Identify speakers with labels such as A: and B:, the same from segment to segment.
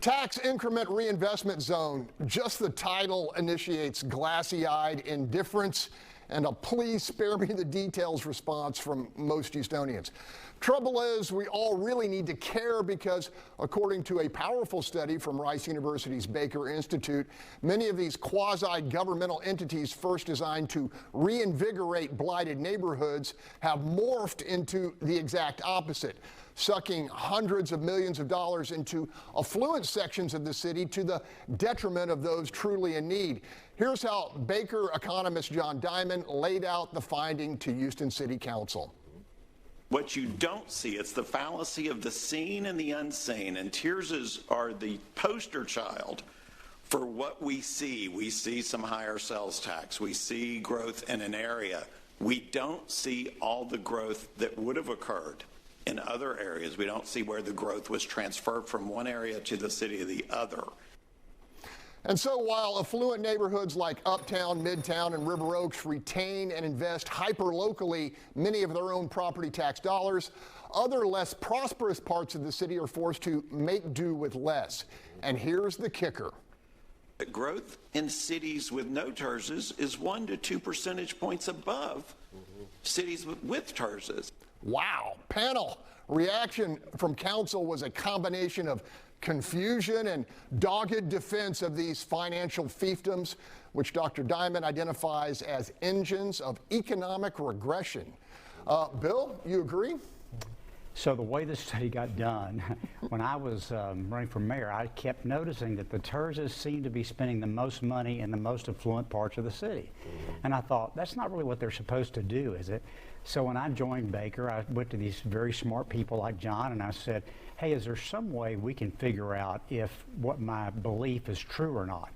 A: Tax increment reinvestment zone. Just the title initiates glassy-eyed indifference and a please spare me the details response from most Houstonians. Trouble is, we all really need to care because, according to a powerful study from Rice University's Baker Institute, many of these quasi-governmental entities first designed to reinvigorate blighted neighborhoods have morphed into the exact opposite, sucking hundreds of millions of dollars into affluent sections of the city to the detriment of those truly in need. Here's how Baker economist John Diamond laid out the finding to Houston City Council.
B: What you don't see, it's the fallacy of the seen and the unseen, and Tirz's are the poster child for what we see. We see some higher sales tax. We see growth in an area. We don't see all the growth that would have occurred in other areas. We don't see where the growth was transferred from one area to the city of the other.
A: And so while affluent neighborhoods like Uptown, Midtown, and River Oaks retain and invest hyper-locally many of their own property tax dollars, other less prosperous parts of the city are forced to make do with less. And here's the kicker.
B: The growth in cities with no Tirz's is 1 to 2 percentage points above cities with Tirz's.
A: Wow. Panel, reaction from council was a combination of confusion and dogged defense of these financial fiefdoms, which Dr. Diamond identifies as engines of economic regression. Bill, you agree?
C: So the way this study got done, when I was running for mayor, I kept noticing that the Tirz's seemed to be spending the most money in the most affluent parts of the city. And I thought, that's not really what they're supposed to do, is it? So when I joined Baker, I went to these very smart people like John, and I said, hey, is there some way we can figure out if what my belief is true or not?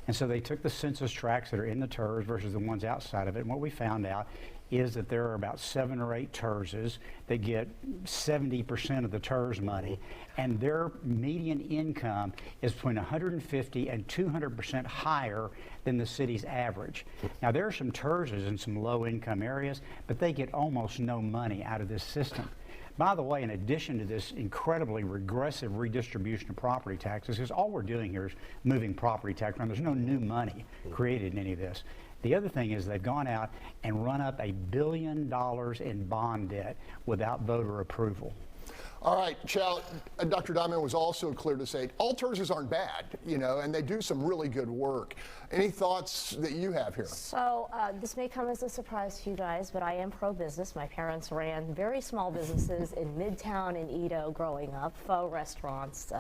C: And so they took the census tracts that are in the Tirz versus the ones outside of it, and what we found out is that there are about 7 or 8 Tirz's that get 70% of the Tirz money, and their median income is between 150 and 200% higher than the city's average. Now, there are some Tirz's in some low-income areas, but they get almost no money out of this system. By the way, in addition to this incredibly regressive redistribution of property taxes, because all we're doing here is moving property tax around, there's no new money created in any of this. The other thing is they've gone out and run up $1 billion in bond debt without voter approval.
A: All right, Chow, Dr. Diamond was also clear to say all Tirz's aren't bad, you know, and they do some really good work. Any thoughts that you have here?
D: So this may come as a surprise to you guys, but I am pro-business. My parents ran very small businesses in Midtown and Edo growing up, pho restaurants,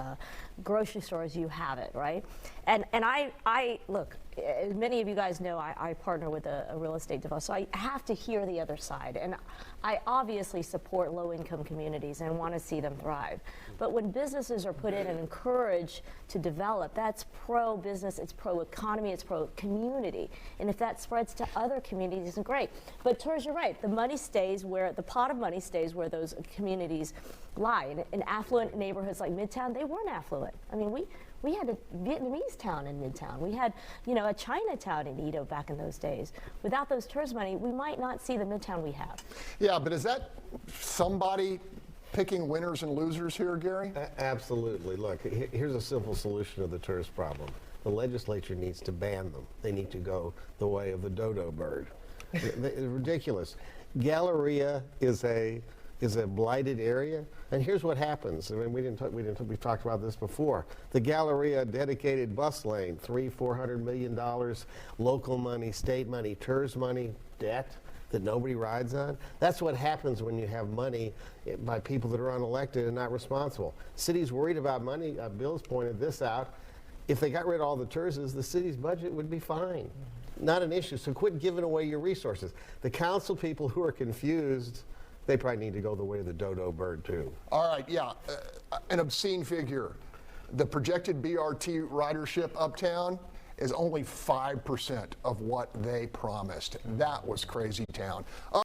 D: grocery stores, you have it, right? And I look, as many of you guys know, I partner with a real estate developer, so I have to hear the other side. And I obviously support low-income communities and want to see them thrive. But when businesses are put in and encouraged to develop, that's pro-business, it's pro-economy, it's pro-community. And if that spreads to other communities, it's great. But Tirz, you're right, the money stays where, the pot of money stays where those communities lie. In affluent neighborhoods like Midtown, they weren't affluent. I mean, we had a Vietnamese town in Midtown. We had, you know, a Chinatown in Edo back in those days. Without those Tirz money, we might not see the Midtown we have.
A: Yeah, but is that somebody picking winners and losers here, Gary?
E: Absolutely. Look, here's a simple solution to the Tirz problem. The legislature needs to ban them. They need to go the way of the dodo bird. It's ridiculous. Galleria is a blighted area, and here's what happens. I mean, we talked about this before. The Galleria dedicated bus lane, $400 million, local money, state money, Tirz money, debt that nobody rides on. That's what happens when you have money by people that are unelected and not responsible. City's worried about money. Bill's pointed this out. If they got rid of all the Tirz's, the city's budget would be fine. Not an issue. So quit giving away your resources. The council people who are confused, they probably need to go the way of the dodo bird, too.
A: All right, yeah, an obscene figure. The projected BRT ridership uptown is only 5% of what they promised. That was crazy town.